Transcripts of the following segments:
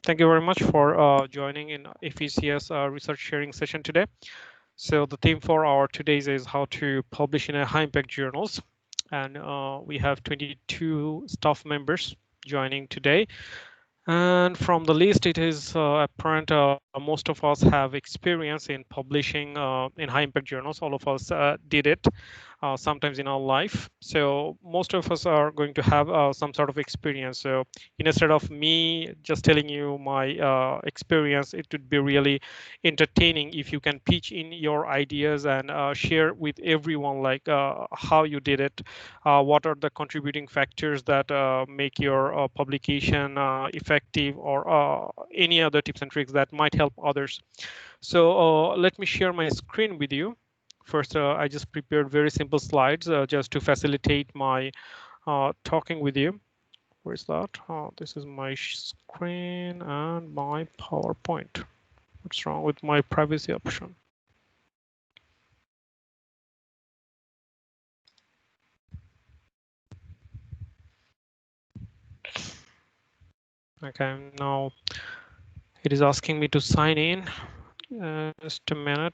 Thank you very much for joining in FECS research sharing session today. So the theme for our today's is how to publish in a high impact journals. And we have 22 staff members joining today. And from the list, it is apparent most of us have experience in publishing in high impact journals. All of us did it sometimes in our life. So most of us are going to have some sort of experience. So instead of me just telling you my experience, it would be really entertaining if you can pitch in your ideas and share with everyone like how you did it, what are the contributing factors that make your publication effective, or any other tips and tricks that might help others. So let me share my screen with you. First, I just prepared very simple slides just to facilitate my talking with you. Where is that? This is my screen and my PowerPoint. What's wrong with my privacy option? Okay, now it is asking me to sign in. Just a minute.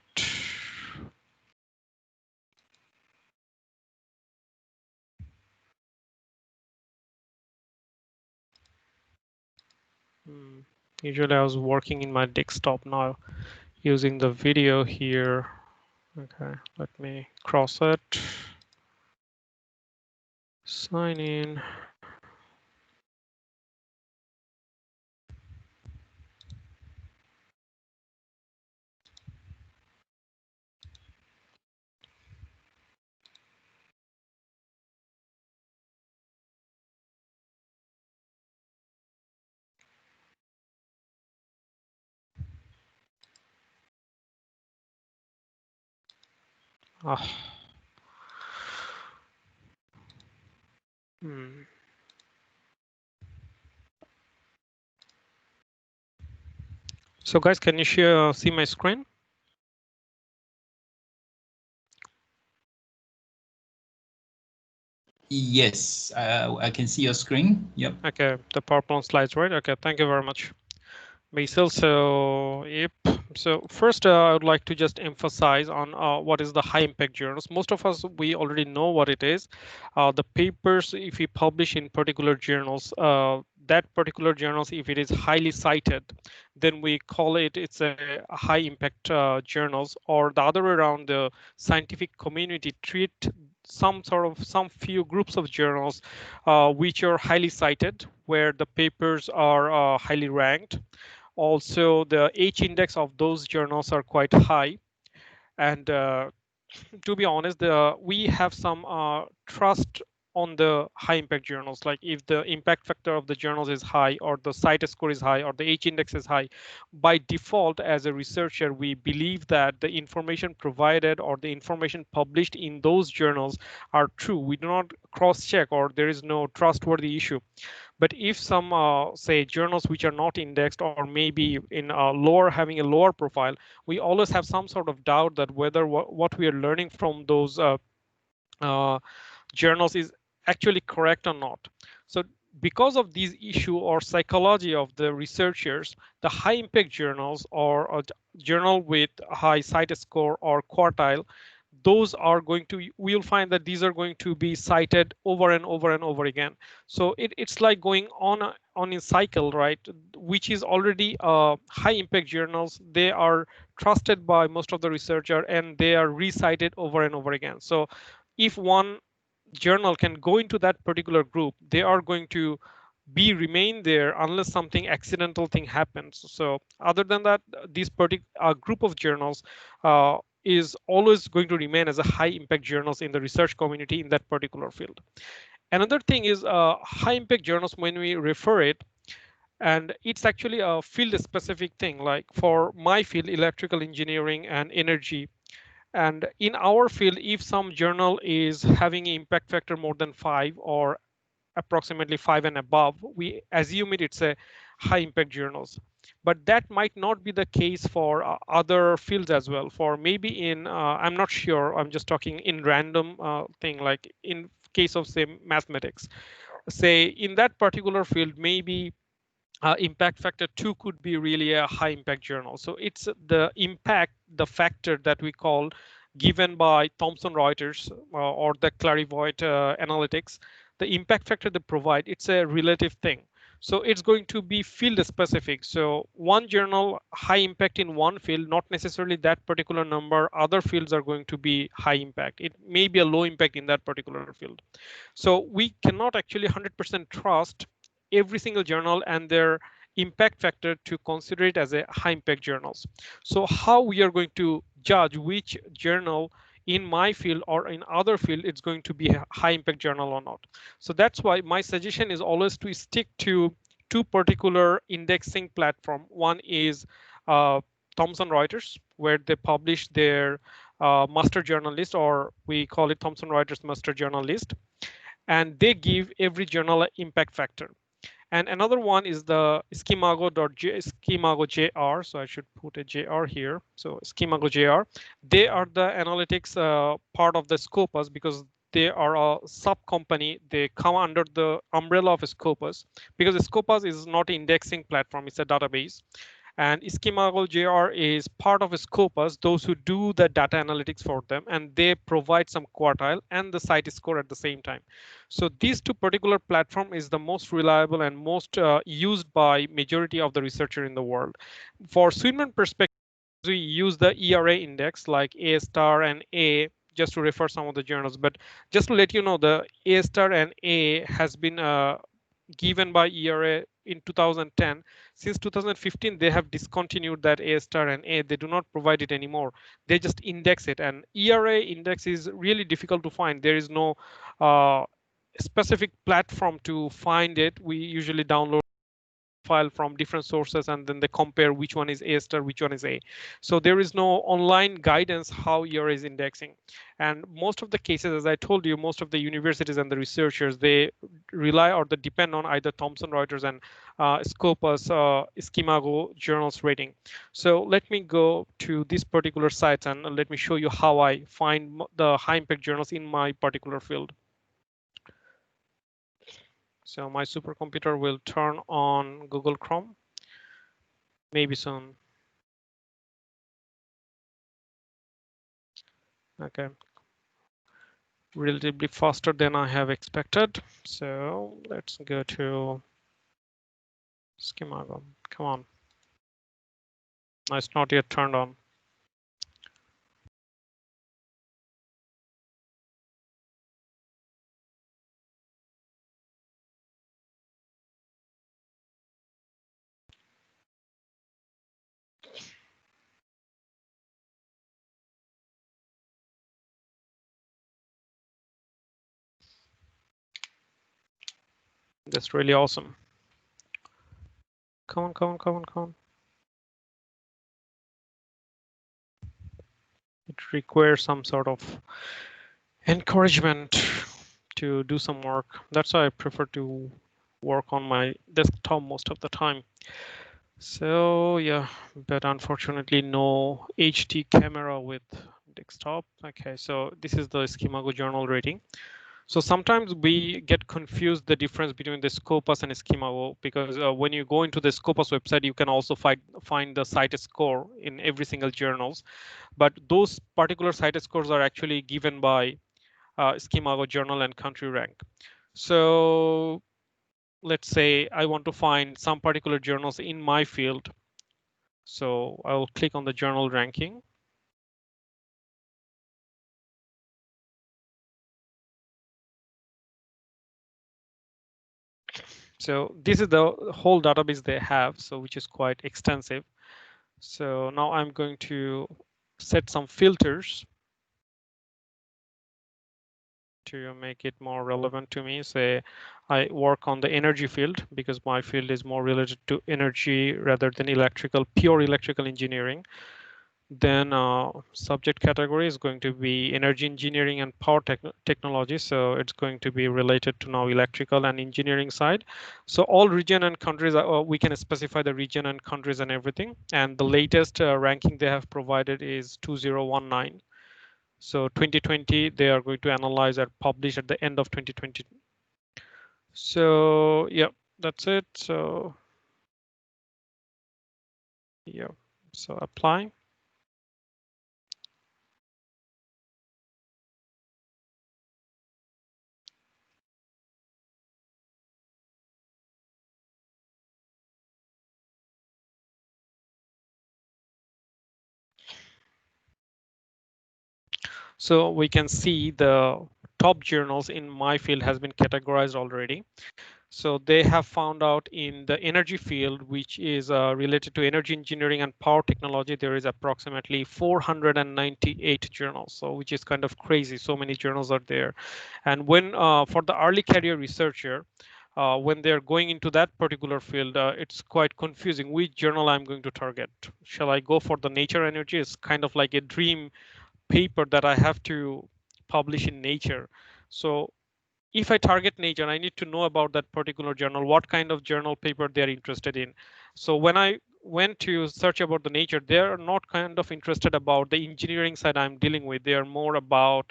Usually I was working in my desktop, now using the video here. Okay, let me cross it. Sign in. Ah. So guys, can you see my screen? Yes, I can see your screen. Yep. Okay, the PowerPoint slides, right? Okay, thank you very much, Basil. So, yep. So first, I would like to just emphasize on what is the high impact journals. Most of us, we already know what it is. The papers, if we publish in particular journals, that particular journals, if it is highly cited, then we call it's a high impact journals, or the other way around, the scientific community treat some few groups of journals which are highly cited, where the papers are highly ranked. Also, the H index of those journals are quite high. And to be honest, we have some trust on the high impact journals. Like if the impact factor of the journals is high, or the CITE score is high, or the H index is high, by default, as a researcher, we believe that the information provided or the information published in those journals are true. We do not cross check, or there is no trustworthy issue. But if some say journals which are not indexed, or maybe in lower, having a lower profile, we always have some sort of doubt that whether what we are learning from those uh, journals is actually correct or not. So because of these issue or psychology of the researchers, the high impact journals, or a journal with high CITE score or quartile, those are going to, we'll find that these are going to be cited over and over and over again. So it's like going on a cycle, right? Which is already high impact journals. They are trusted by most of the researcher, and they are recited over and over again. So if one journal can go into that particular group, they are going to be remain there unless something accidental thing happens. So other than that, this particular group of journals is always going to remain as a high impact journals in the research community in that particular field. Another thing is high impact journals, when we refer it, and it's actually a field specific thing. Like for my field, electrical engineering and energy, and in our field, if some journal is having an impact factor more than 5, or approximately 5 and above, we assume it's a high impact journals. But that might not be the case for other fields as well. For maybe in, I'm not sure, I'm just talking in random thing, like in case of say mathematics, say in that particular field, maybe impact factor 2 could be really a high impact journal. So it's the impact, the factor that we call given by Thomson Reuters or the Clarivoyant Analytics, the impact factor they provide, it's a relative thing. So it's going to be field specific. So one journal high impact in one field, not necessarily that particular number. Other fields are going to be high impact. It may be a low impact in that particular field. So we cannot actually 100% trust every single journal and their impact factor to consider it as a high impact journals. So how we are going to judge which journal in my field or in other field it's going to be a high impact journal or not. So that's why my suggestion is always to stick to two particular indexing platform. One is Thomson Reuters, where they publish their master journal list, or we call it Thomson Reuters master journal list, and they give every journal an impact factor. And another one is the Schemago.jr. So I should put a JR here. So Schemago.jr. They are the analytics part of the Scopus because they are a sub company. They come under the umbrella of Scopus because Scopus is not an indexing platform. It's a database. And Schemago JR is part of Scopus, those who do the data analytics for them, and they provide some quartile and the site score at the same time. So these two particular platform is the most reliable and most used by majority of the researcher in the world. For Sweetman perspective, we use the ERA index like A star and A just to refer some of the journals. But just to let you know, the A star and A has been given by ERA in 2010. Since 2015, they have discontinued that A star and A. They do not provide it anymore. They just index it, and ERA index is really difficult to find. There is no specific platform to find it. We usually download file from different sources and then they compare which one is A star, which one is A. So there is no online guidance how ERA is indexing. And most of the cases, as I told you, most of the universities and the researchers, they rely or they depend on either Thomson Reuters and Scopus, Schemago journals rating. So let me go to this particular sites and let me show you how I find the high impact journals in my particular field. So my supercomputer will turn on Google Chrome. Maybe soon. Okay. Relatively faster than I have expected. So let's go to Schemago. Come on. No, it's not yet turned on. That's really awesome. Come on, come on, come on, come on. It requires some sort of encouragement to do some work. That's why I prefer to work on my desktop most of the time. So yeah, but unfortunately no HD camera with desktop. Okay, so this is the Schemago journal rating. So sometimes we get confused the difference between the Scopus and Schemago because when you go into the Scopus website, you can also find the site score in every single journals. But those particular site scores are actually given by Schemago journal and country rank. So let's say I want to find some particular journals in my field. So I'll click on the journal ranking. So this is the whole database they have, so which is quite extensive. So now I'm going to set some filters to make it more relevant to me. Say I work on the energy field because my field is more related to energy rather than pure electrical engineering. Then subject category is going to be energy engineering and power technology. So it's going to be related to now electrical and engineering side. So all region and countries, we can specify the region and countries and everything. And the latest ranking they have provided is 2019. So 2020, they are going to analyze and publish at the end of 2020. So yeah, that's it. So Yeah, so apply. So we can see the top journals in my field has been categorized already. So they have found out in the energy field, which is related to energy engineering and power technology, there is approximately 498 journals. So which is kind of crazy. So many journals are there. And when for the early career researcher, when they're going into that particular field, it's quite confusing which journal I'm going to target. Shall I go for the Nature Energy? It's kind of like a dream paper that I have to publish in Nature. So if I target Nature, I need to know about that particular journal, what kind of journal paper they're interested in. So when I went to search about the Nature, they're not kind of interested about the engineering side I'm dealing with. They are more about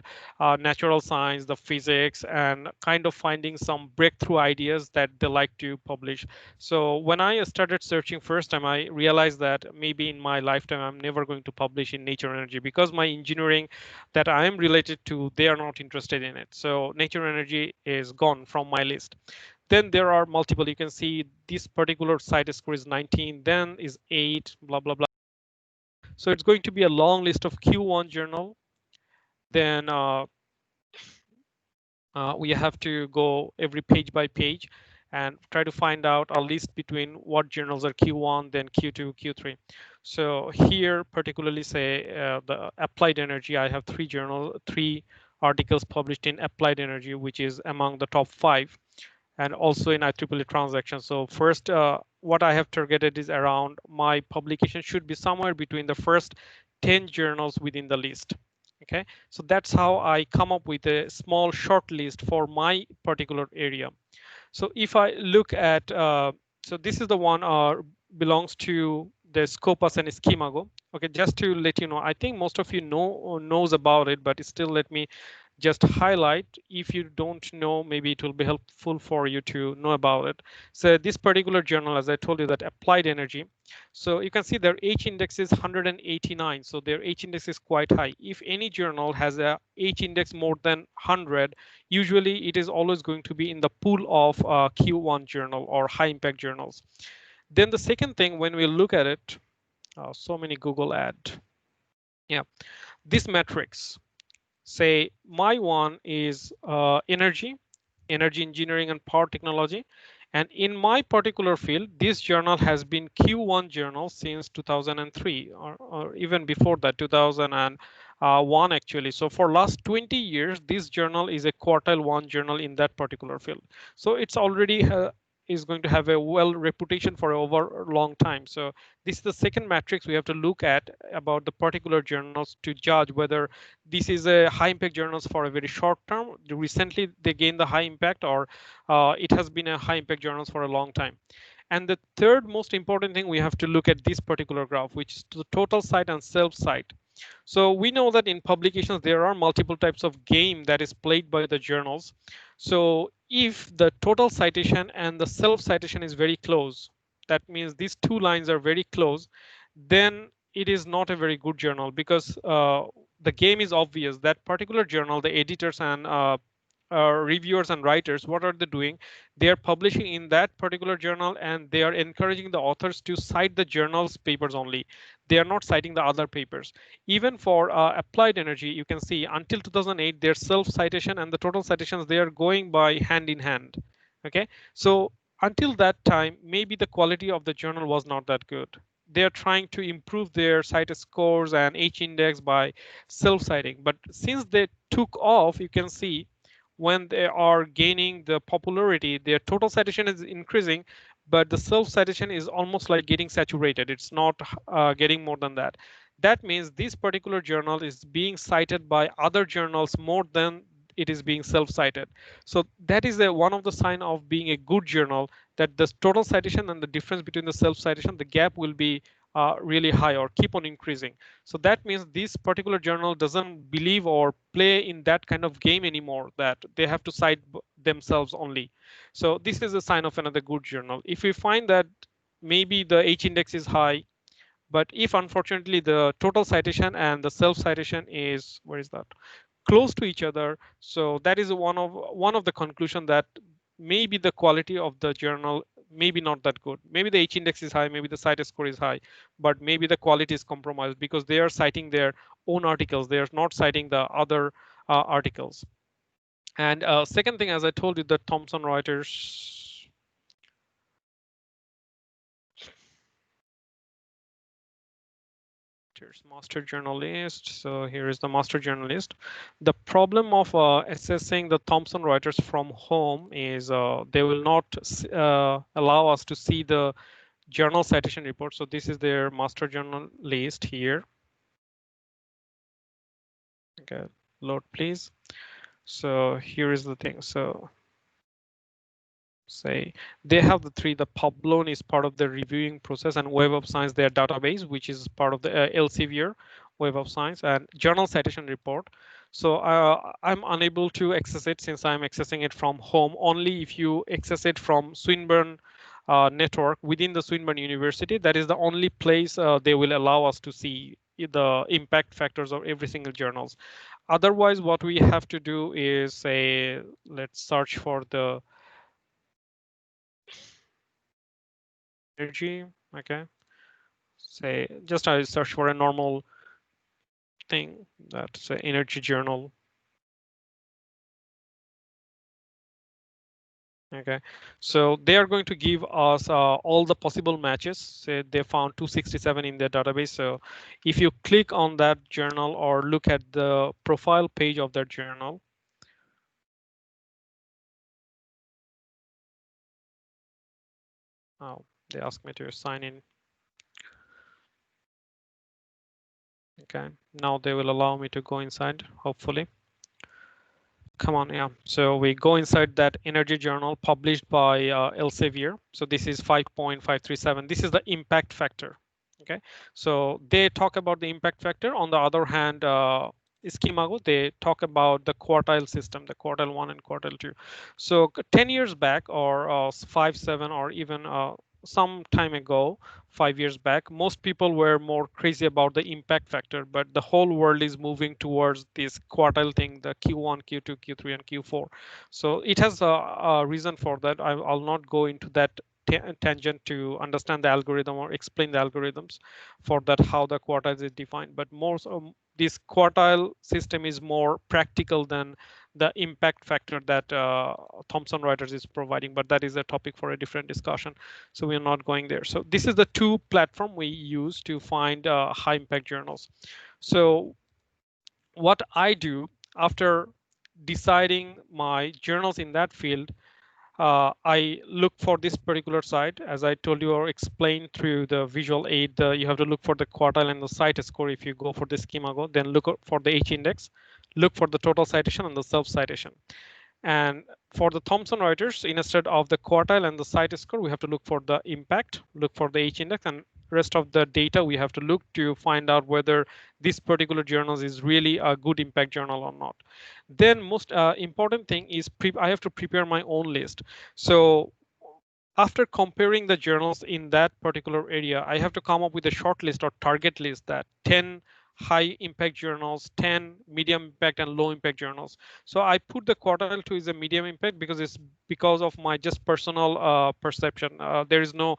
natural science, the physics, and kind of finding some breakthrough ideas that they like to publish. So when I started searching first time, I realized that maybe in my lifetime, I'm never going to publish in Nature Energy because my engineering that I am related to, they are not interested in it. So Nature Energy is gone from my list. Then there are multiple. You can see this particular site score is 19, then is 8, blah, blah, blah. So it's going to be a long list of Q1 journal. Then we have to go every page by page and try to find out a list between what journals are Q1, then Q2, Q3. So here, particularly say the Applied Energy, I have three articles published in Applied Energy, which is among the top 5, and also in IEEE transactions. So first, what I have targeted is around my publication should be somewhere between the first 10 journals within the list. Okay, so that's how I come up with a small short list for my particular area. So if I look at, so this is the one belongs to the Scopus and Schemago. Okay, just to let you know, I think most of you knows about it, but still let me just highlight. If you don't know, maybe it will be helpful for you to know about it. So this particular journal, as I told you, that Applied Energy. So you can see their H index is 189. So their H index is quite high. If any journal has a H index more than 100, usually it is always going to be in the pool of Q1 journal or high impact journals. Then the second thing, when we look at it, so many Google ad. Yeah, this matrix, say my one is energy engineering and power technology. And in my particular field, this journal has been Q1 journal since 2003, or even before that, 2001 actually. So for last 20 years, this journal is a quartile 1 journal in that particular field. So it's already is going to have a well reputation for over a long time. So this is the second matrix we have to look at about the particular journals to judge whether this is a high impact journals for a very short term. Recently, they gained the high impact, or it has been a high impact journals for a long time. And the third most important thing, we have to look at this particular graph, which is the total site and self site. So we know that in publications, there are multiple types of game that is played by the journals. So if the total citation and the self citation is very close, that means these two lines are very close, then it is not a very good journal, because the game is obvious. That particular journal, the editors and reviewers and writers, what are they doing? They are publishing in that particular journal, and they are encouraging the authors to cite the journal's papers only. They are not citing the other papers. Even for Applied Energy, you can see until 2008, their self citation and the total citations, they are going by hand in hand. Okay, so until that time, maybe the quality of the journal was not that good. They are trying to improve their cite scores and H index by self citing. But since they took off, you can see when they are gaining the popularity, their total citation is increasing, but the self citation is almost like getting saturated. It's not getting more than that. That means this particular journal is being cited by other journals more than it is being self-cited. So that is one of the sign of being a good journal, that the total citation and the difference between the self-citation, the gap will be really high or keep on increasing. So that means this particular journal doesn't believe or play in that kind of game anymore, that they have to cite themselves only. So this is a sign of another good journal. If we find that maybe the H index is high, But if unfortunately the total citation and the self citation is, where is that, close to each other, so that is one of the conclusion that maybe the quality of the journal maybe not that good. Maybe the H index is high, maybe the cite score is high, but maybe the quality is compromised because they are citing their own articles. They are not citing the other articles. And second thing, as I told you, the Thomson Reuters. Here's master journalist. So here is the master journalist. The problem of assessing the Thomson Reuters from home is they will not allow us to see the journal citation report. So this is their master journalist here. Okay, load please. So here is the thing. So say they have the three. The Publon is part of the reviewing process, and Web of Science, their database, which is part of the Elsevier, Web of Science, and journal citation report. So I'm unable to access it since I'm accessing it from home. Only if you access it from Swinburne network within the Swinburne University, that is the only place they will allow us to see the impact factors of every single journals. Otherwise, what we have to do is say, let's search for the energy. Okay, say just I search for a normal thing, that's an energy journal. Okay, so they are going to give us all the possible matches. Say they found 267 in their database. So if you click on that journal or look at the profile page of that journal, oh, they asked me to sign in. Okay, now they will allow me to go inside, hopefully. Come on, yeah. So we go inside that energy journal published by Elsevier. So this is 5.537. This is the impact factor. Okay, so they talk about the impact factor. On the other hand, Schemago, they talk about the quartile system, the quartile 1 and quartile 2. So 10 years back, or 5, 7, or even some time ago, 5 years back, most people were more crazy about the impact factor, but the whole world is moving towards this quartile thing, the Q1, Q2, Q3, and Q4. So it has a reason for that. I'll not go into that tangent to understand the algorithm or explain the algorithms for that, how the quartiles is defined, but more so, this quartile system is more practical than the impact factor that Thomson Reuters is providing, but that is a topic for a different discussion. So we're not going there. So this is the two platform we use to find high impact journals. So what I do after deciding my journals in that field, I look for this particular site, as I told you or explained through the visual aid. You have to look for the quartile and the cite score. If you go for the Schemago, then look for the H index, look for the total citation and the self citation. And for the Thomson Reuters, instead of the quartile and the cite score, we have to look for the impact, look for the H index, and rest of the data we have to look to find out whether this particular journal is really a good impact journal or not. Then most important thing is I have to prepare my own list. So after comparing the journals in that particular area, I have to come up with a short list or target list that 10 high impact journals, 10 medium impact and low impact journals. So I put the quartile 2 is a medium impact because it's because of my just personal perception. There is no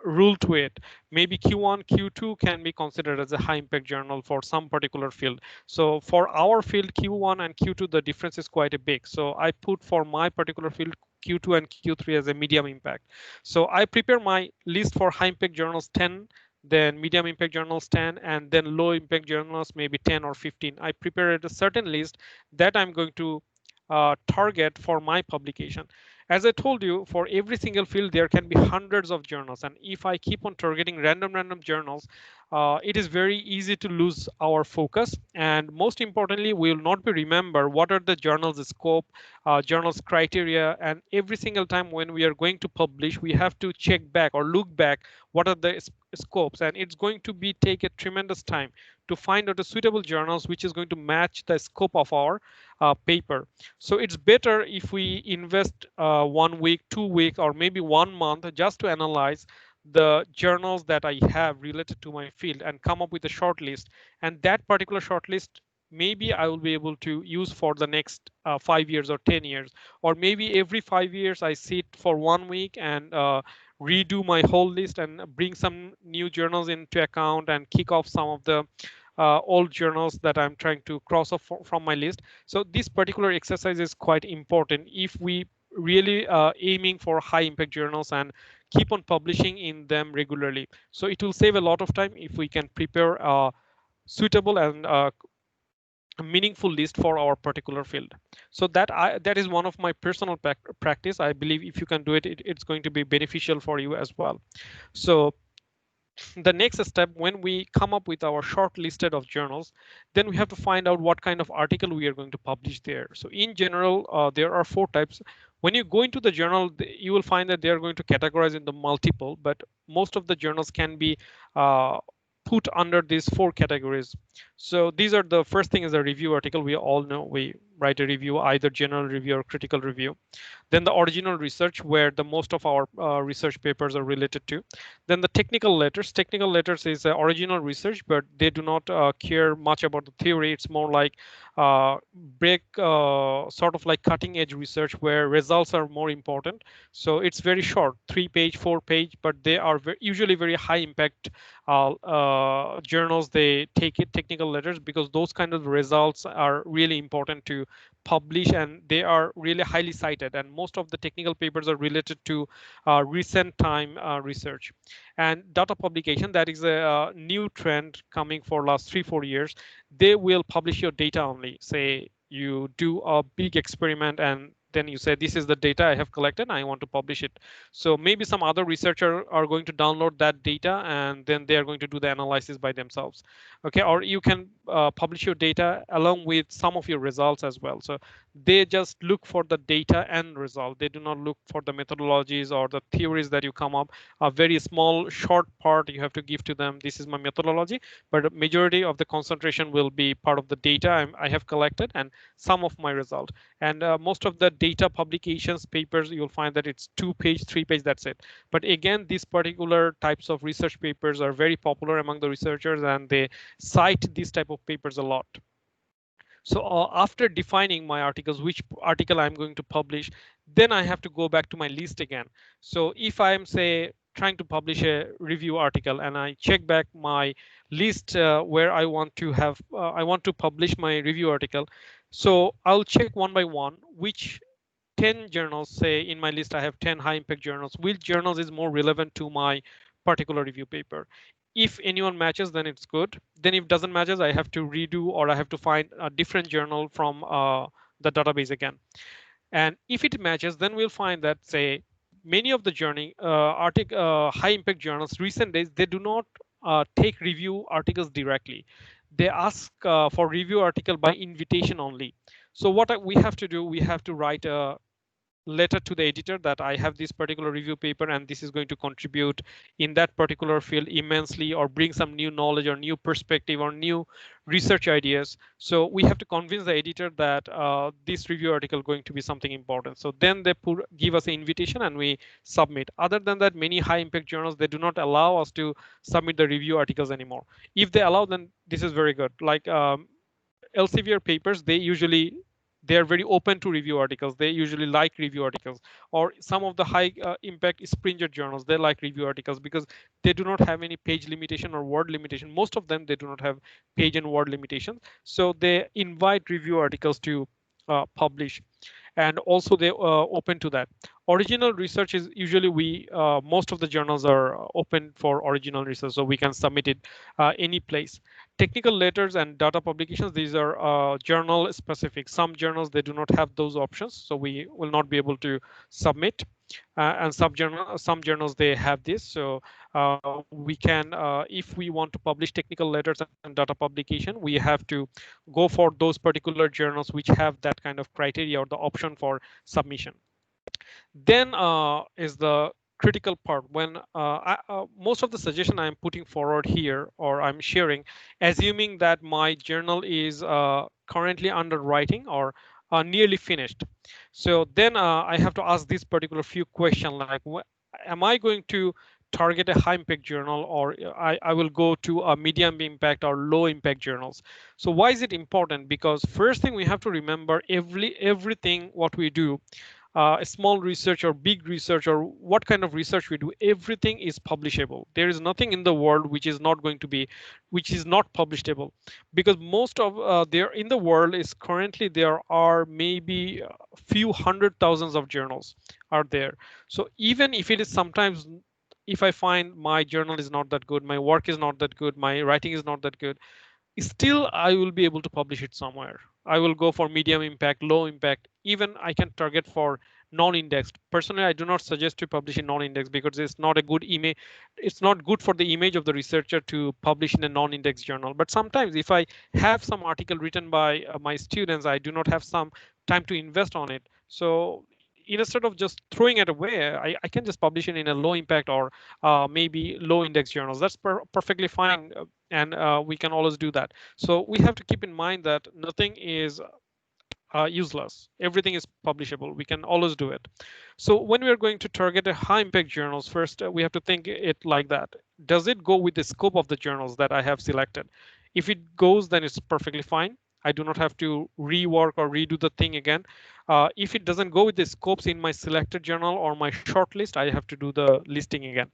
rule to it. Maybe Q1, Q2 can be considered as a high impact journal for some particular field. So for our field, Q1 and Q2, the difference is quite a big. So I put for my particular field, Q2 and Q3 as a medium impact. So I prepare my list for high impact journals 10, then medium impact journals 10, and then low impact journals maybe 10 or 15. I prepared a certain list that I'm going to target for my publication. As I told you, for every single field, there can be hundreds of journals. And if I keep on targeting random journals, it is very easy to lose our focus. And most importantly, we will not be remember what are the journals scope, journals criteria. And every single time when we are going to publish, we have to check back or look back what are the scopes. And it's going to be take a tremendous time to find out a suitable journals which is going to match the scope of our paper. So it's better if we invest 1 week, 2 weeks, or maybe 1 month just to analyze the journals that I have related to my field and come up with a short list. And that particular short list, maybe I will be able to use for the next 5 years or 10 years, or maybe every 5 years I sit for 1 week and redo my whole list and bring some new journals into account and kick off some of the old journals that I'm trying to cross off from my list. So this particular exercise is quite important if we really aiming for high impact journals and keep on publishing in them regularly. So it will save a lot of time if we can prepare a suitable and a meaningful list for our particular field. So that is one of my personal practice. I believe if you can do it, it's going to be beneficial for you as well. So the next step, when we come up with our short listed of journals, then we have to find out what kind of article we are going to publish there. So in general, there are 4 types. When you go into the journal, you will find that they are going to categorize in the multiple, but most of the journals can be put under these 4 categories. So these are, the first thing is a review article. We all know we write a review, either general review or critical review. Then the original research, where the most of our research papers are related to. Then the technical letters. Technical letters is original research, but they do not care much about the theory. It's more like sort of like cutting edge research where results are more important. So it's very short, 3 page, 4 page, but they are usually very high impact journals. They take it technical letters because those kind of results are really important to publish, and they are really highly cited, and most of the technical papers are related to recent time research. And data publication, that is a new trend coming for last 3-4 years. They will publish your data only. Say you do a big experiment and then you say, this is the data I have collected, I want to publish it. So maybe some other researcher are going to download that data and then they are going to do the analysis by themselves. Okay, or you can publish your data along with some of your results as well. So they just look for the data and result. They do not look for the methodologies or the theories that you come up. A very small short part you have to give to them, this is my methodology, but majority of the concentration will be part of the data I have collected and some of my result. And most of the data publications papers, you'll find that it's 2 page, 3 page, that's it. But again, these particular types of research papers are very popular among the researchers and they cite these type of papers a lot. So after defining my articles, which article I'm going to publish, then I have to go back to my list again. So if I'm, say, trying to publish a review article and I check back my list where I want to publish my review article. So I'll check one by one which 10 journals, say in my list I have 10 high impact journals, which journals is more relevant to my particular review paper. If anyone matches, then it's good. Then if doesn't matches, I have to redo or I have to find a different journal from the database again. And if it matches, then we'll find that, say, many of the high impact journals recent days, they do not take review articles directly. They ask for review article by invitation only. So what we have to do, we have to write a letter to the editor that I have this particular review paper and this is going to contribute in that particular field immensely or bring some new knowledge or new perspective or new research ideas. So we have to convince the editor that this review article is going to be something important. So then they give us an invitation and we submit. Other than that, many high impact journals, they do not allow us to submit the review articles anymore. If they allow, then this is very good. Like Elsevier papers, they are very open to review articles. They usually like review articles, or some of the high impact Springer journals, they like review articles because they do not have any page limitation or word limitation. Most of them, they do not have page and word limitations. So they invite review articles to publish, and also they open to that. Original research is usually most of the journals are open for original research, so we can submit it any place. Technical letters and data publications, these are journal specific. Some journals, they do not have those options, so we will not be able to submit. And some journals, they have this. So we can, if we want to publish technical letters and data publication, we have to go for those particular journals which have that kind of criteria or the option for submission. Then is the critical part when most of the suggestion I'm putting forward here or I'm sharing, assuming that my journal is currently under writing or nearly finished. So then I have to ask this particular few questions like, am I going to target a high impact journal, or I will go to a medium impact or low impact journals. So why is it important? Because first thing we have to remember, everything what we do, a small research or big research or what kind of research we do, everything is publishable. There is nothing in the world which is not going to be, which is not publishable, because most of there in the world is currently there are maybe a few hundred thousands of journals are there. So even if it is sometimes, if I find my journal is not that good, my work is not that good, my writing is not that good, still I will be able to publish it somewhere. I will go for medium impact, low impact. Even I can target for non-indexed. Personally, I do not suggest to publish in non-index because it's not a good image. It's not good for the image of the researcher to publish in a non-index journal. But sometimes if I have some article written by my students, I do not have some time to invest on it. So instead of just throwing it away, I can just publish it in a low impact or maybe low index journals. That's perfectly fine. And we can always do that. So we have to keep in mind that nothing is useless. Everything is publishable. We can always do it. So when we are going to target a high impact journals, first we have to think it like that. Does it go with the scope of the journals that I have selected? If it goes, then it's perfectly fine. I do not have to rework or redo the thing again. If it doesn't go with the scopes in my selected journal or my shortlist, I have to do the listing again.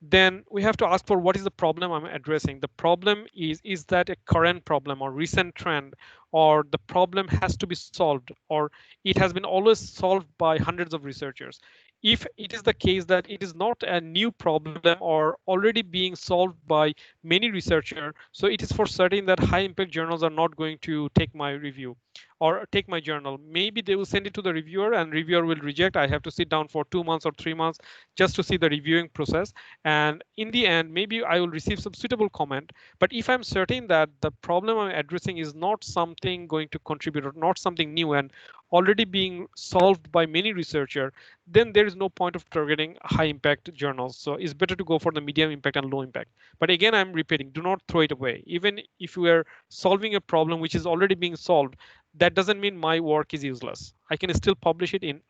Then we have to ask for what is the problem I'm addressing. The problem is that a current problem or recent trend, or the problem has to be solved, or it has been always solved by hundreds of researchers. If it is the case that it is not a new problem or already being solved by many researchers, so it is for certain that high impact journals are not going to take my review or take my journal. Maybe they will send it to the reviewer and reviewer will reject. I have to sit down for 2 months or 3 months just to see the reviewing process. And in the end, maybe I will receive some suitable comment. But if I'm certain that the problem I'm addressing is not something going to contribute or not something new and already being solved by many researchers, then there is no point of targeting high impact journals. So it's better to go for the medium impact and low impact. But again, I'm repeating, do not throw it away. Even if you are solving a problem which is already being solved, that doesn't mean my work is useless. I can still publish it in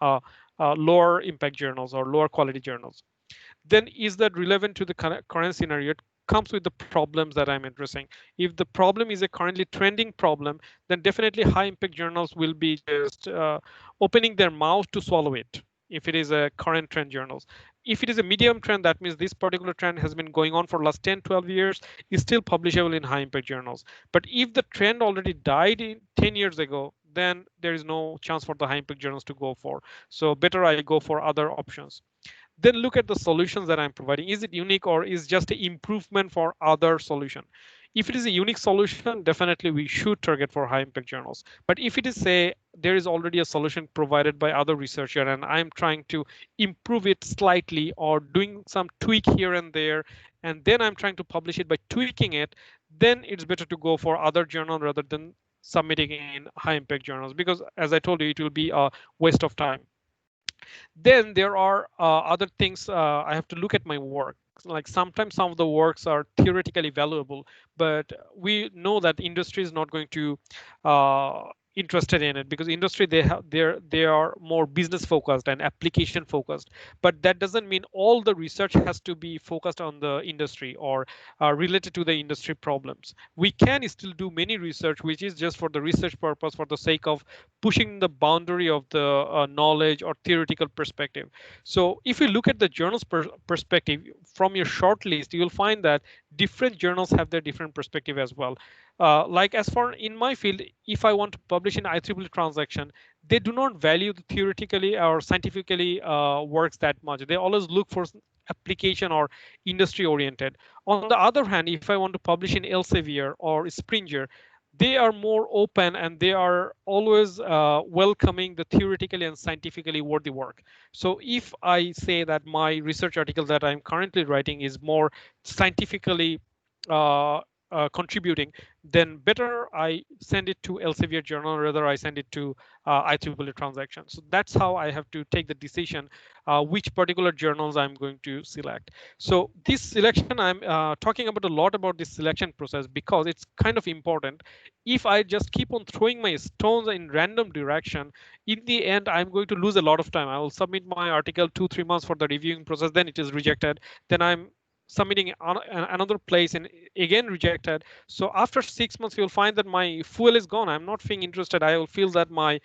lower impact journals or lower quality journals. Then is that relevant to the current scenario? It comes with the problems that I'm addressing. If the problem is a currently trending problem, then definitely high impact journals will be just opening their mouth to swallow it. If it is a current trend journals, if it is a medium trend, that means this particular trend has been going on for last 10, 12 years, is still publishable in high impact journals. But if the trend already died in 10 years ago, then there is no chance for the high impact journals to go for. So better I go for other options. Then look at the solutions that I'm providing. Is it unique or is just an improvement for other solution? If it is a unique solution, definitely we should target for high impact journals. But if it is, say, there is already a solution provided by other researcher and I'm trying to improve it slightly or doing some tweak here and there, and then I'm trying to publish it by tweaking it, then it's better to go for other journal rather than submitting in high impact journals, because as I told you, it will be a waste of time. Then there are other things. I have to look at my work. Like sometimes some of the works are theoretically valuable, but we know that industry is not going to interested in it, because industry, they are more business focused and application focused. But that doesn't mean all the research has to be focused on the industry or related to the industry problems. We can still do many research which is just for the research purpose, for the sake of pushing the boundary of the knowledge or theoretical perspective. So if you look at the journals perspective from your short list, you will find that different journals have their different perspective as well. Like as far in my field, if I want to publish an IEEE transaction, they do not value the theoretically or scientifically works that much. They always look for application or industry oriented. On the other hand, if I want to publish in Elsevier or Springer, they are more open and they are always welcoming the theoretically and scientifically worthy work. So if I say that my research article that I'm currently writing is more scientifically contributing, then better I send it to Elsevier journal rather I send it to IEEE transaction. So that's how I have to take the decision which particular journals I'm going to select. So this selection, I'm talking about a lot about this selection process because it's kind of important. If I just keep on throwing my stones in random direction, in the end I'm going to lose a lot of time. I will submit my article 2-3 months for the reviewing process, then it is rejected, then I'm submitting on another place and again rejected. So after 6 months you'll find that my fuel is gone. I'm not feeling interested. I will feel that my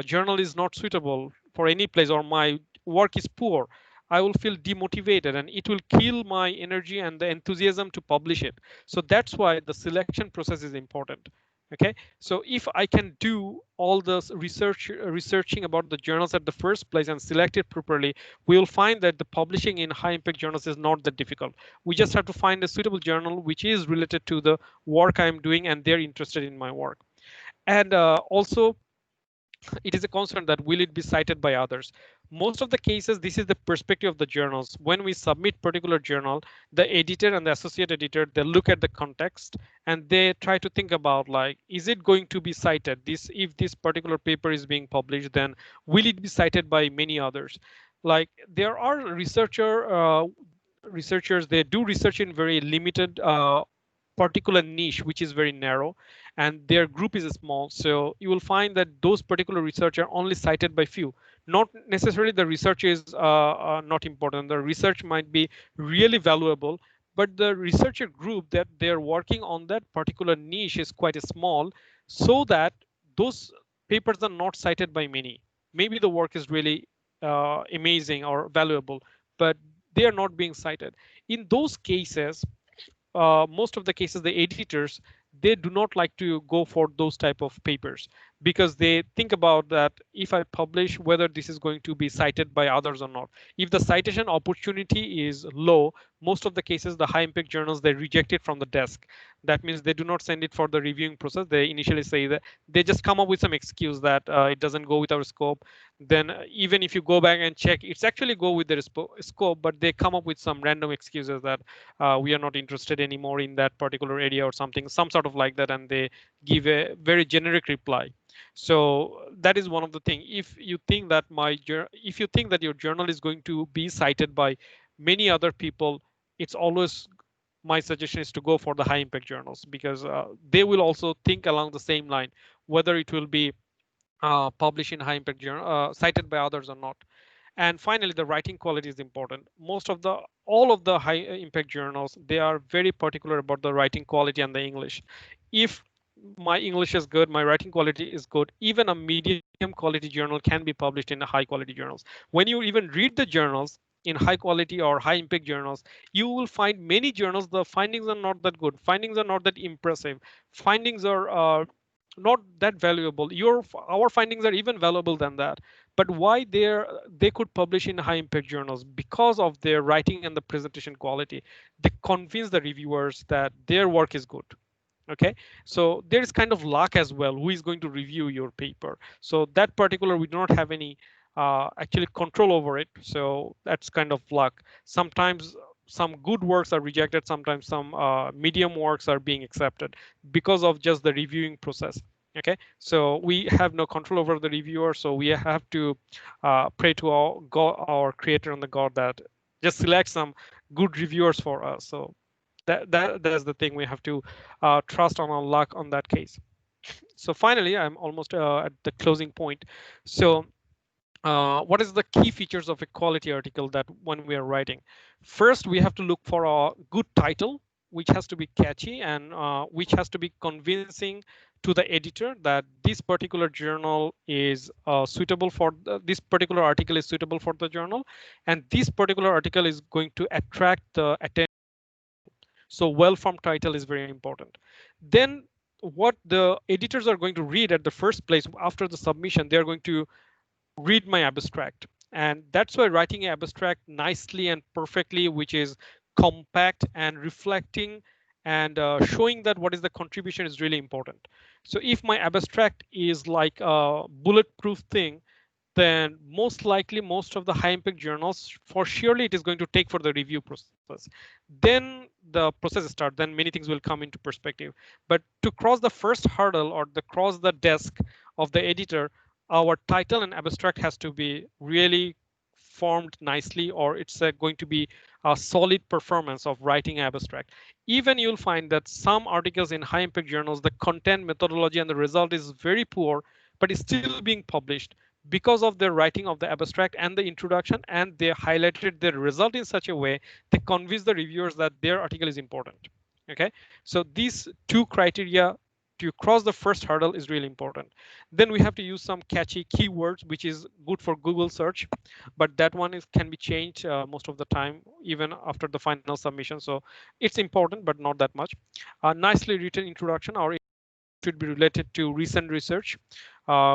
journal is not suitable for any place or my work is poor. I will feel demotivated and it will kill my energy and the enthusiasm to publish it. So that's why the selection process is important. Okay, so if I can do all this researching about the journals at the first place and select it properly, we will find that the publishing in high impact journals is not that difficult. We just have to find a suitable journal which is related to the work I'm doing and they're interested in my work. And also it is a concern that will it be cited by others. Most of the cases this is the perspective of the journals. When we submit particular journal, the editor and the associate editor, they look at the context and they try to think about like, is it going to be cited? This, if this particular paper is being published, then will it be cited by many others? Like there are researchers, they do research in very limited particular niche which is very narrow and their group is small. So you will find that those particular research are only cited by few. Not necessarily the research is not important. The research might be really valuable, but the researcher group that they're working on that particular niche is quite small, so that those papers are not cited by many. Maybe the work is really amazing or valuable, but they are not being cited. In those cases, most of the cases, the editors, they do not like to go for those type of papers because they think about that if I publish, whether this is going to be cited by others or not. If the citation opportunity is low, most of the cases, the high impact journals, they reject it from the desk. That means they do not send it for the reviewing process. They initially say that they just come up with some excuse that it doesn't go with our scope. Then even if you go back and check, it's actually go with their scope, but they come up with some random excuses that we are not interested anymore in that particular area or something, some sort of like that, and they give a very generic reply. So that is one of the thing. If you think that if you think that your journal is going to be cited by many other people, it's always, my suggestion is to go for the high impact journals because they will also think along the same line, whether it will be published in high impact journal, cited by others or not. And finally, the writing quality is important. All of the high impact journals, they are very particular about the writing quality and the English. If my English is good, my writing quality is good, even a medium quality journal can be published in the high quality journals. When you even read the journals in high quality or high impact journals, you will find many journals, the findings are not that good. Findings are not that impressive. Findings are not that valuable. Our findings are even valuable than that. But why they could publish in high impact journals? Because of their writing and the presentation quality. They convince the reviewers that their work is good. Okay, so there is kind of luck as well, who is going to review your paper. So that particular, we do not have any actually control over it. So that's kind of luck. Sometimes some good works are rejected, sometimes some medium works are being accepted because of just the reviewing process. Okay, so we have no control over the reviewer, so we have to pray to our God, our creator and the God, that just select some good reviewers for us. So that's the thing, we have to trust on our luck on that case. So finally, I'm almost at the closing point. So what is the key features of a quality article that when we are writing? First, we have to look for a good title, which has to be catchy and which has to be convincing to the editor that this particular journal is suitable for this particular article is suitable for the journal, and this particular article is going to attract the attention. So well-formed title is very important. Then what the editors are going to read at the first place after the submission, they're going to read my abstract. And that's why writing an abstract nicely and perfectly, which is compact and reflecting and showing that what is the contribution, is really important. So if my abstract is like a bulletproof thing, then most likely most of the high impact journals for surely it is going to take for the review process. Then the process starts, then many things will come into perspective. But to cross the first hurdle or the cross the desk of the editor, our title and abstract has to be really formed nicely, or it's going to be a solid performance of writing abstract. Even you'll find that some articles in high impact journals, the content methodology and the result is very poor, but it's still being published because of their writing of the abstract and the introduction, and they highlighted their result in such a way they convince the reviewers that their article is important. Okay, so these two criteria to cross the first hurdle is really important. Then we have to use some catchy keywords, which is good for Google search, but that one is can be changed most of the time, even after the final submission. So it's important, but not that much. Nicely written introduction, or should be related to recent research.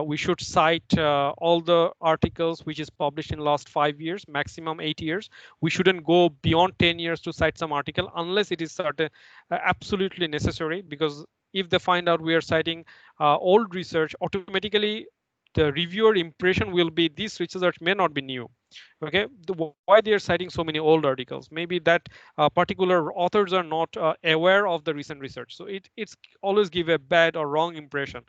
We should cite all the articles which is published in last 5 years, maximum 8 years. We shouldn't go beyond 10 years to cite some article unless it is certain absolutely necessary, because if they find out we are citing old research, automatically the reviewer impression will be this research may not be new. Okay, why they are citing so many old articles? Maybe that particular authors are not aware of the recent research, so it's always give a bad or wrong impression.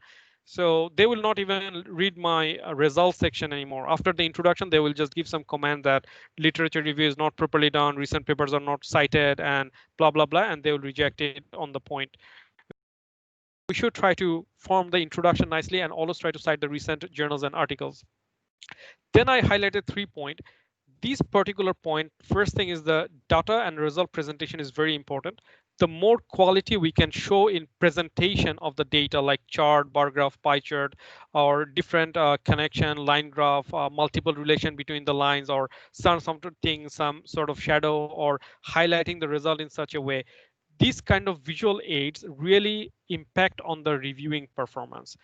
So they will not even read my results section anymore. After the introduction, they will just give some comment that literature review is not properly done, recent papers are not cited, and blah blah blah, and they will reject it on the point. We should try to form the introduction nicely and always try to cite the recent journals and articles. Then I highlighted 3 points. This particular point, first thing is the data and result presentation is very important. The more quality we can show in presentation of the data, like chart, bar graph, pie chart, or different connection, line graph, multiple relation between the lines, or something, some sort of shadow, or highlighting the result in such a way, these kind of visual aids really impact on the reviewing performance.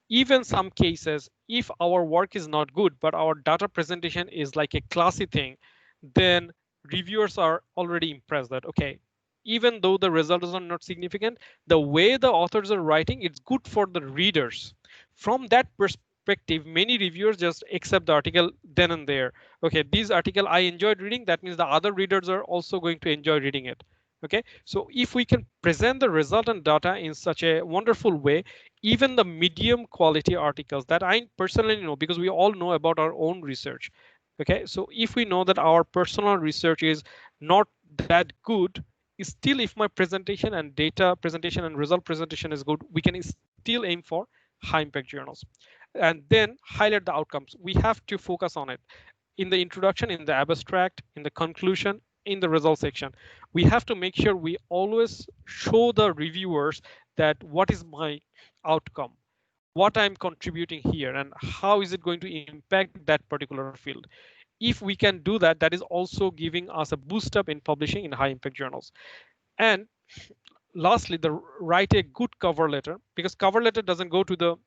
Even some cases, if our work is not good, but our data presentation is like a classy thing, then reviewers are already impressed that, okay, even though the results are not significant, the way the authors are writing, it's good for the readers. From that perspective, many reviewers just accept the article then and there. Okay, this article I enjoyed reading, that means the other readers are also going to enjoy reading it. Okay, so if we can present the result and data in such a wonderful way, even the medium quality articles that I personally know, because we all know about our own research. Okay, so if we know that our personal research is not that good, still if my presentation and data presentation and result presentation is good, we can still aim for high impact journals. And then highlight the outcomes. We have to focus on it in the introduction, in the abstract, in the conclusion, in the result section. We have to make sure we always show the reviewers that what is my outcome, what I'm contributing here, and how is it going to impact that particular field. If we can do that, that is also giving us a boost up in publishing in high impact journals. And lastly, write a good cover letter, because cover letter doesn't go to the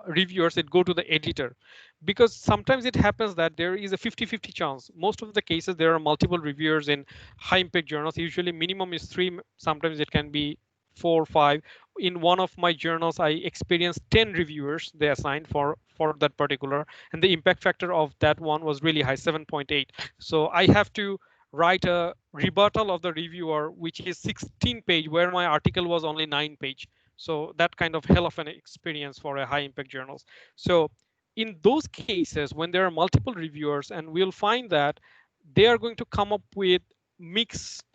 reviewers, it go to the editor, because sometimes it happens that there is a 50-50 chance. Most of the cases there are multiple reviewers in high impact journals. Usually minimum is 3, sometimes it can be 4 or 5. In one of my journals I experienced 10 reviewers they assigned for that particular, and the impact factor of that one was really high, 7.8. so I have to write a rebuttal of the reviewer which is 16 page, where my article was only 9 page. So that kind of hell of an experience for a high impact journals. So in those cases, when there are multiple reviewers, and we'll find that they are going to come up with mixed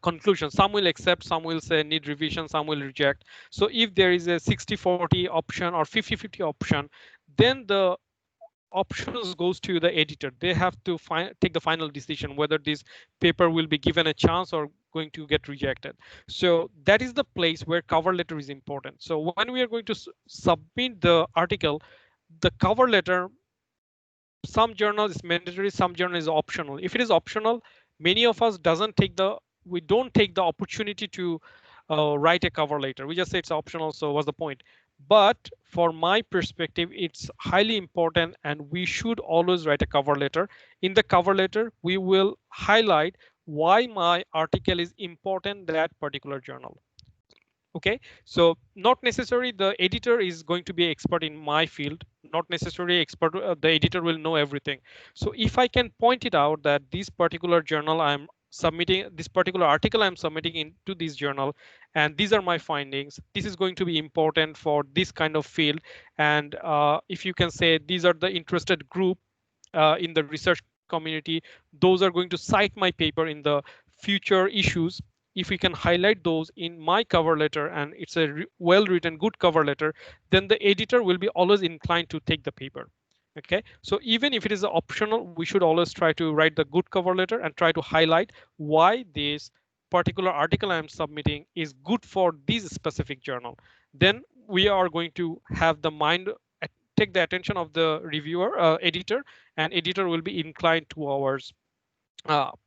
conclusions. Some will accept, some will say need revision, some will reject. So if there is a 60-40 option or 50-50 option, then the options goes to the editor. They have to take the final decision whether this paper will be given a chance or going to get rejected. So that is the place where cover letter is important. So when we are going to submit the article, the cover letter, some journal is mandatory, some journal is optional. If it is optional, many of us we don't take the opportunity to write a cover letter. We just say it's optional, so what's the point? But for my perspective, it's highly important, and we should always write a cover letter. In the cover letter, we will highlight why my article is important in that particular journal. Okay, so not necessarily the editor is going to be expert in my field, not necessarily expert, the editor will know everything. So if I can point it out that this particular journal I'm submitting, this particular article I'm submitting into this journal, and these are my findings, this is going to be important for this kind of field. And if you can say these are the interested group in the research community, those are going to cite my paper in the future issues. If we can highlight those in my cover letter and it's a well written good cover letter, then the editor will be always inclined to take the paper. Okay, so even if it is optional, we should always try to write the good cover letter and try to highlight why this particular article I am submitting is good for this specific journal. Then we are going to have the mind, take the attention of the reviewer, editor, and editor will be inclined to our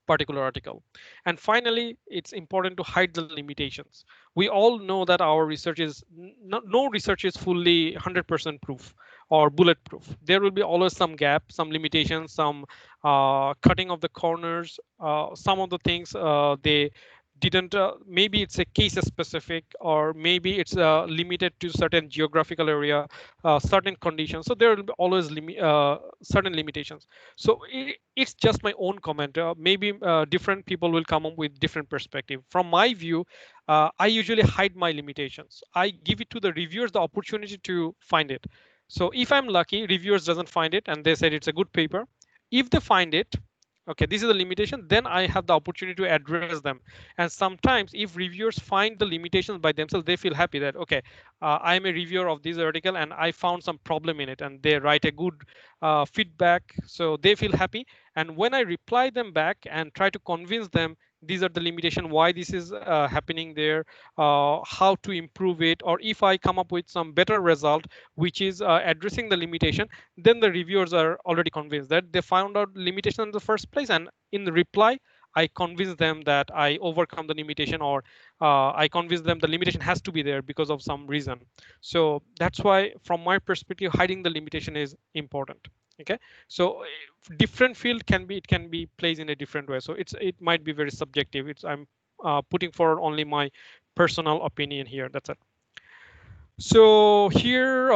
particular article. And finally, it's important to hide the limitations. We all know that our research is no research is fully 100% proof or bulletproof. There will be always some gap, some limitations, some cutting of the corners. Some of the things they didn't, maybe it's a case specific, or maybe it's limited to certain geographical area, certain conditions. So there will be always certain limitations. So it's just my own comment. Maybe different people will come up with different perspective. From my view, I usually hide my limitations. I give it to the reviewers the opportunity to find it. So if I'm lucky, reviewers doesn't find it and they said it's a good paper. If they find it, okay, this is a limitation, then I have the opportunity to address them. And sometimes if reviewers find the limitations by themselves, they feel happy that, okay, I am a reviewer of this article and I found some problem in it, and they write a good feedback, so they feel happy. And when I reply them back and try to convince them these are the limitation, why this is happening there, how to improve it, or if I come up with some better result which is addressing the limitation, then the reviewers are already convinced that they found out limitation in the first place, and in the reply I convince them that I overcome the limitation, or I convince them the limitation has to be there because of some reason. So that's why from my perspective hiding the limitation is important. Okay, so different field can be, it can be placed in a different way, so it might be very subjective. It's I'm putting forward only my personal opinion here, that's it. So here,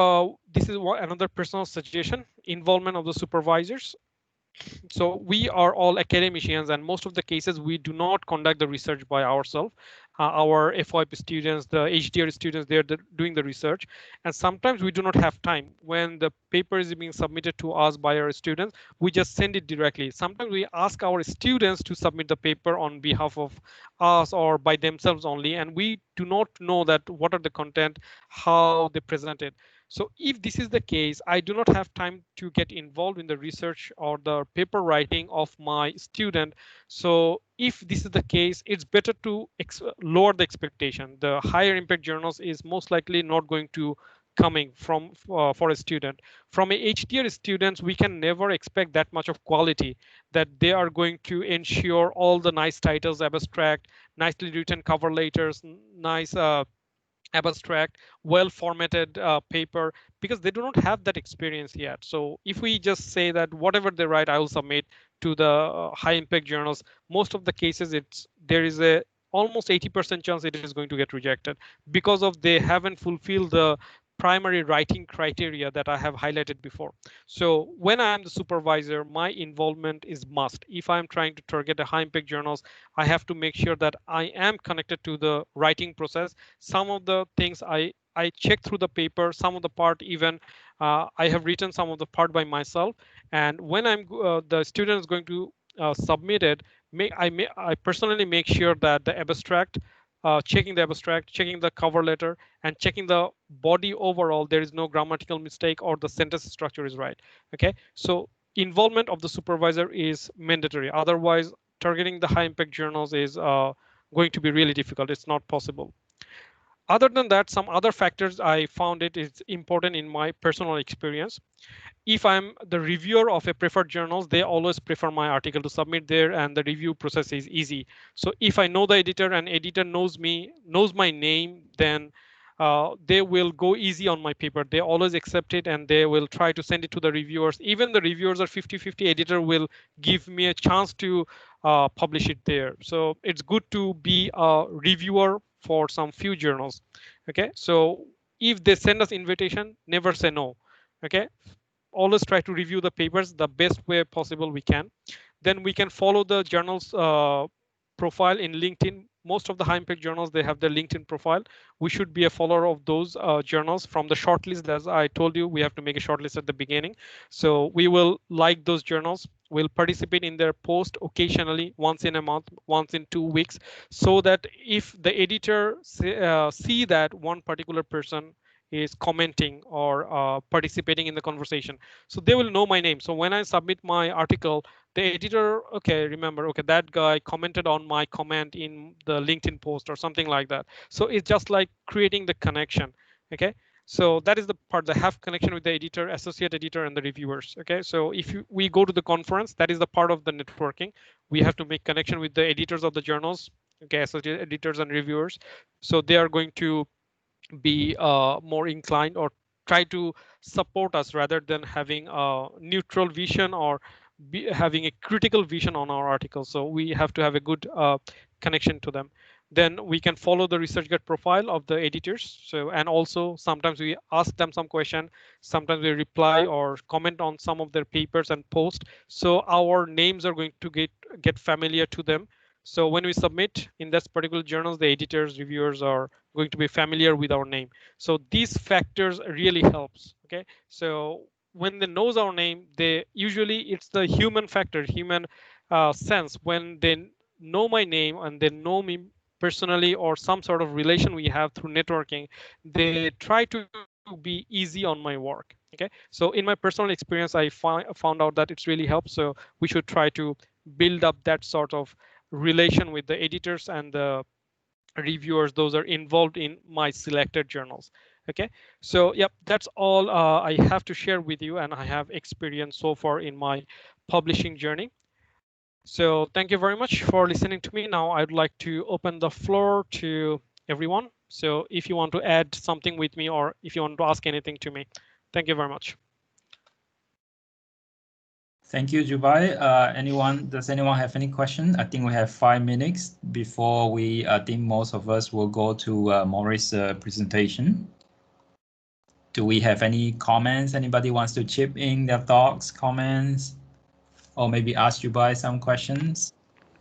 this is another personal suggestion: involvement of the supervisors. So we are all academicians, and most of the cases we do not conduct the research by ourselves. Our FYP students, the HDR students, they're doing the research, and sometimes we do not have time. When the paper is being submitted to us by our students, we just send it directly. Sometimes we ask our students to submit the paper on behalf of us or by themselves only, and we do not know that what are the content, how they present it. So if this is the case, I do not have time to get involved in the research or the paper writing of my student. So if this is the case, it's better to lower the expectation. The higher impact journals is most likely not going to coming from for a student. From a HDR students, we can never expect that much of quality, that they are going to ensure all the nice titles, abstract, nicely written cover letters, nice abstract, well formatted paper, because they do not have that experience yet. So if we just say that whatever they write I will submit to the high impact journals, most of the cases it's there is a almost 80% chance it is going to get rejected because of they haven't fulfilled the primary writing criteria that I have highlighted before. So when I am the supervisor, my involvement is must. If I'm trying to target a high impact journals, I have to make sure that I am connected to the writing process. Some of the things I check through the paper, some of the part even I have written some of the part by myself. And when I'm the student is going to submit it, I personally make sure that the abstract, checking the abstract, checking the cover letter, and checking the body overall, there is no grammatical mistake or the sentence structure is right. Okay, so involvement of the supervisor is mandatory. Otherwise, targeting the high impact journals is going to be really difficult. It's not possible. Other than that, some other factors I found it is important in my personal experience. If I'm the reviewer of a preferred journals, they always prefer my article to submit there, and the review process is easy. So if I know the editor and editor knows me, knows my name, then they will go easy on my paper. They always accept it and they will try to send it to the reviewers. Even the reviewers are 50-50, editor will give me a chance to publish it there. So it's good to be a reviewer for some few journals. Okay, so if they send us invitation, never say no. Okay, always try to review the papers the best way possible we can. Then we can follow the journal's profile in LinkedIn. Most of the high impact journals, they have their LinkedIn profile. We should be a follower of those journals from the shortlist. As I told you, we have to make a shortlist at the beginning. So we will like those journals. We'll participate in their post occasionally, once in a month, once in 2 weeks, so that if the editor see that one particular person is commenting or participating in the conversation, so they will know my name. So when I submit my article, the editor, okay, remember, okay, that guy commented on my comment in the LinkedIn post or something like that. So it's just like creating the connection. Okay, so that is the part, that have connection with the editor, associate editor, and the reviewers. Okay, so if we go to the conference, that is the part of the networking. We have to make connection with the editors of the journals, okay, associate editors and reviewers. So they are going to be more inclined or try to support us rather than having a neutral vision or having a critical vision on our article. So we have to have a good connection to them. Then we can follow the ResearchGate profile of the editors. So, and also sometimes we ask them some question, sometimes we reply or comment on some of their papers and post. So our names are going to get familiar to them. So when we submit in this particular journals, the editors, reviewers are going to be familiar with our name. So these factors really helps. Okay, so when they knows our name, they usually, it's the human factor, human sense. When they know my name and they know me personally or some sort of relation we have through networking, they try to be easy on my work. Okay, so in my personal experience, I found out that it's really helps. So we should try to build up that sort of relation with the editors and the reviewers, those are involved in my selected journals. Okay, so yep, that's all I have to share with you, and I have experienced so far in my publishing journey. So thank you very much for listening to me. Now I'd like to open the floor to everyone. So if you want to add something with me, or if you want to ask anything to me, thank you very much. Thank you, Jubai. Does anyone have any question? I think we have 5 minutes before I think most of us will go to Maurice's presentation. Do we have any comments? Anybody wants to chip in their thoughts, comments, or maybe ask Jubai some questions?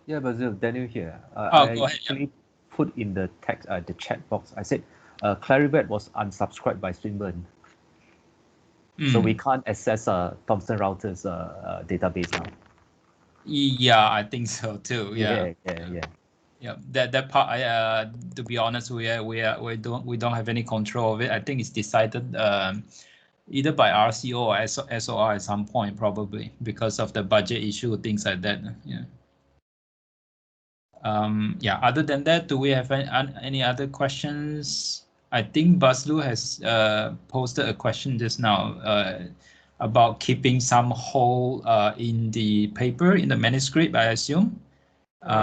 Yeah, Basil, Daniel here. Go I ahead. actually put in the text, the chat box. I said Clarivate was unsubscribed by Swinburne, so we can't access Thomson Reuters database now. Yeah, I think so too. Yeah. That part, to be honest, we don't have any control of it. I think it's decided either by RCO or SOR at some point, probably because of the budget issue, things like that. Yeah. Other than that, do we have any other questions? I think Baslu has posted a question just now about keeping some hole in the paper, in the manuscript, I assume.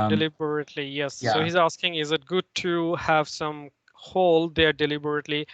Deliberately, yes. Yeah. So he's asking, is it good to have some hole there deliberately?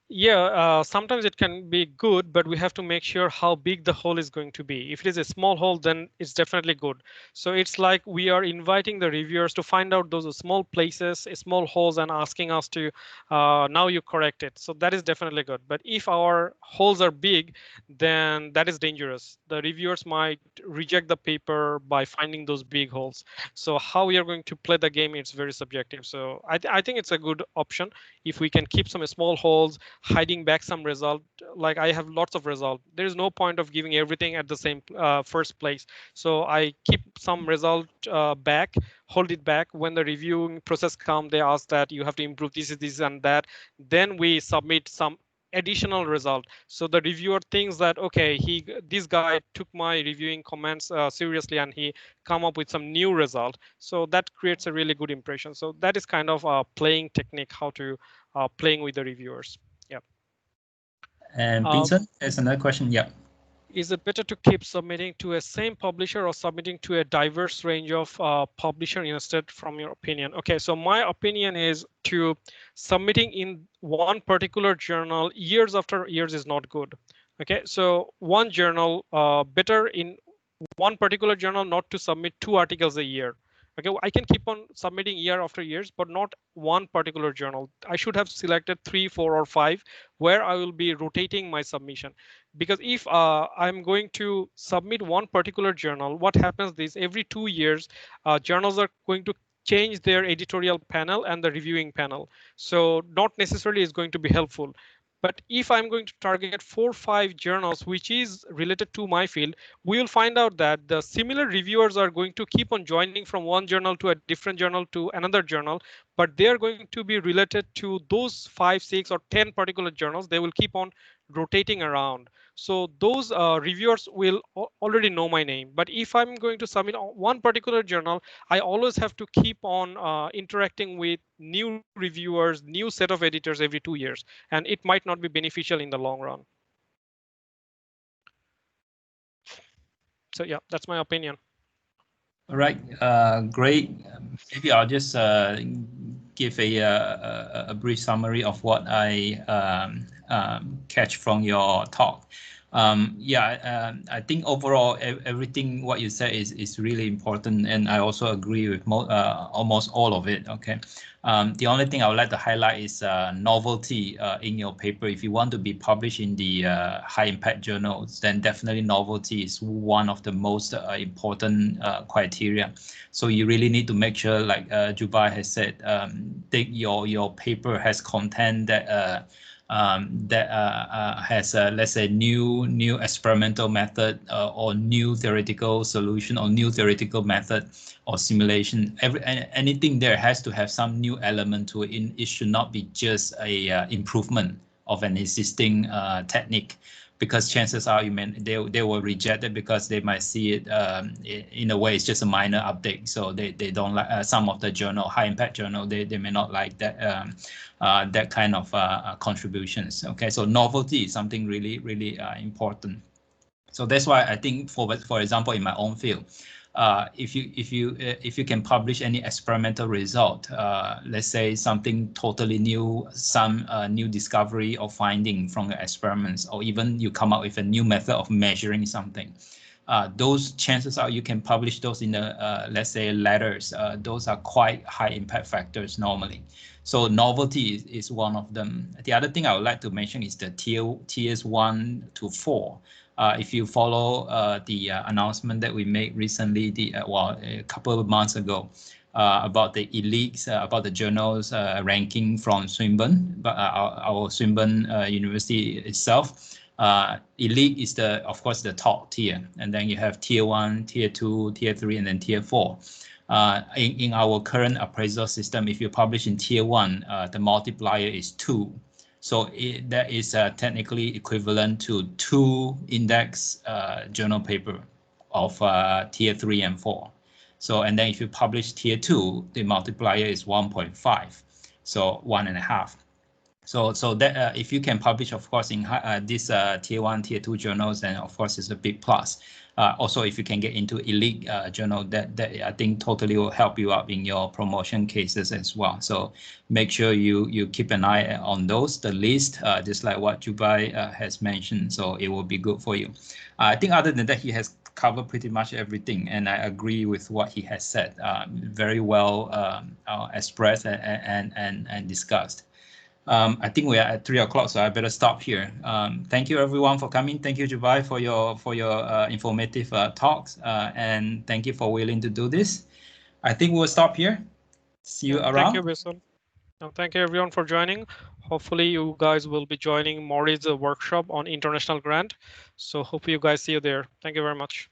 Yeah, sometimes it can be good, but we have to make sure how big the hole is going to be. If it is a small hole, then it's definitely good. So it's like we are inviting the reviewers to find out those small places, small holes, and asking us to now you correct it. So that is definitely good. But if our holes are big, then that is dangerous. The reviewers might reject the paper by finding those big holes. So how we are going to play the game, it's very subjective. So I think it's a good option if we can keep some small holes, hiding back some result. Like I have lots of result. There is no point of giving everything at the same first place. So I keep some result back, hold it back. When the reviewing process comes, they ask that you have to improve this and that. Then we submit some additional result. So the reviewer thinks that, okay, this guy took my reviewing comments seriously and he come up with some new result. So that creates a really good impression. So that is kind of a playing technique, how to playing with the reviewers. Yeah. And Vincent, there's another question. Yeah. Is it better to keep submitting to a same publisher or submitting to a diverse range of publisher instead, from your opinion? Okay, so my opinion is to submitting in one particular journal years after years is not good. Okay, so one journal, better in one particular journal not to submit 2 articles a year. Okay, I can keep on submitting year after years, but not one particular journal. I should have selected 3, 4, or 5 where I will be rotating my submission. Because if I'm going to submit one particular journal, what happens is every 2 years, journals are going to change their editorial panel and the reviewing panel. So not necessarily is going to be helpful. But if I'm going to target 4 or 5 journals, which is related to my field, we will find out that the similar reviewers are going to keep on joining from one journal to a different journal to another journal, but they are going to be related to those 5, 6, or 10 particular journals. They will keep on rotating around. So those reviewers will already know my name. But if I'm going to submit one particular journal, I always have to keep on interacting with new reviewers, new set of editors every 2 years, and it might not be beneficial in the long run. So yeah, that's my opinion. All right, great. Maybe I'll just give a brief summary of what I catch from your talk. I think overall everything what you said is really important, and I also agree with almost all of it. Okay, the only thing I would like to highlight is novelty in your paper. If you want to be published in the high impact journals, then definitely novelty is one of the most important criteria. So you really need to make sure, like Jubai has said, that your paper has content that has let's say new experimental method or new theoretical solution or new theoretical method or simulation. Anything there has to have some new element to it. It should not be just a improvement of an existing technique, because chances are they will reject it because they might see it in a way it's just a minor update. So they don't like some of the journal, high impact journal, they may not like that that kind of contributions. Okay, so novelty is something really important. So that's why I think for example in my own field, if you can publish any experimental result, let's say something totally new, some new discovery or finding from the experiments, or even you come up with a new method of measuring something, those chances are you can publish those in the let's say letters. Those are quite high impact factors normally. So novelty is one of them. The other thing I would like to mention is the tiers 1 to 4. If you follow the announcement that we made recently, a couple of months ago, about the elites, about the journals ranking from Swinburne, but our Swinburne University itself. Elite is of course the top tier, and then you have tier 1, tier 2, tier 3, and then tier 4. In our current appraisal system, if you publish in tier 1, the multiplier is 2. So that is technically equivalent to 2 index journal paper of tier 3 and 4. So, and then if you publish tier 2, the multiplier is 1.5, so 1.5. So that if you can publish, of course, in this tier 1, tier 2 journals, then of course it's a big plus. Also, if you can get into elite journal, that I think totally will help you out in your promotion cases as well. So make sure you keep an eye on those, the list, just like what Jubai has mentioned. So it will be good for you. I think other than that, he has covered pretty much everything, and I agree with what he has said. Very well expressed and discussed. I think we are at 3 o'clock, so I better stop here. Thank you everyone for coming. Thank you, Jubai, for your informative talks, and thank you for willing to do this. I think we'll stop here. See you around. Thank you, Wilson. Thank you everyone for joining. Hopefully you guys will be joining Maury's workshop on international grant. So hope you guys see you there. Thank you very much.